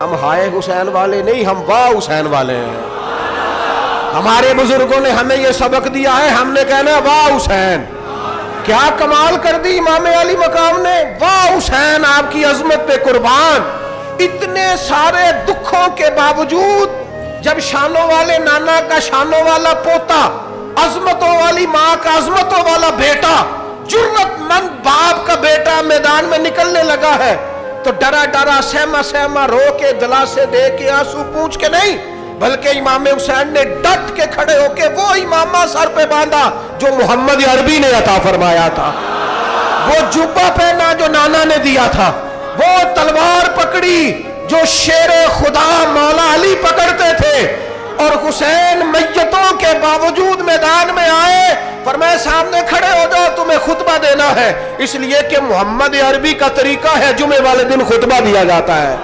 हम हाय हुसैन वाले नहीं, हम वाह हुसैन वाले हैं। हमारे बुजुर्गों ने हमें यह सबक दिया है, हमने कहना वाह हुसैन। क्या कमाल कर दी इमाम अली मकाम ने, वाह हुसैन आपकी अजमत पे कुर्बान। इतने सारे दुखों के बावजूद जब शानों वाले नाना का शानों वाला पोता, अजमतों वाली माँ का अजमतों वाला बेटा, जुर्रतमंद बाप का बेटा मैदान में निकलने लगा है तो डरा डरा सहमा सहमा रो के दिलासे दे के आंसू पूछ के नहीं, बल्कि इमाम हुसैन ने डट के खड़े होके वो इमामा सर पे बांधा जो मोहम्मद अरबी ने अता फरमाया था, वो जुब्बा पहना जो नाना ने दिया था, वो तलवार पकड़ी जो शेरे खुदा मौला अली पकड़ते थे। और हुसैन मैयतों के बावजूद मैदान में आए, फरमाया सामने खड़े हो जाओ, तुम्हें खुतबा देना है। इसलिए कि मोहम्मद अरबी का तरीका है जुमे वाले दिन खुतबा दिया जाता है।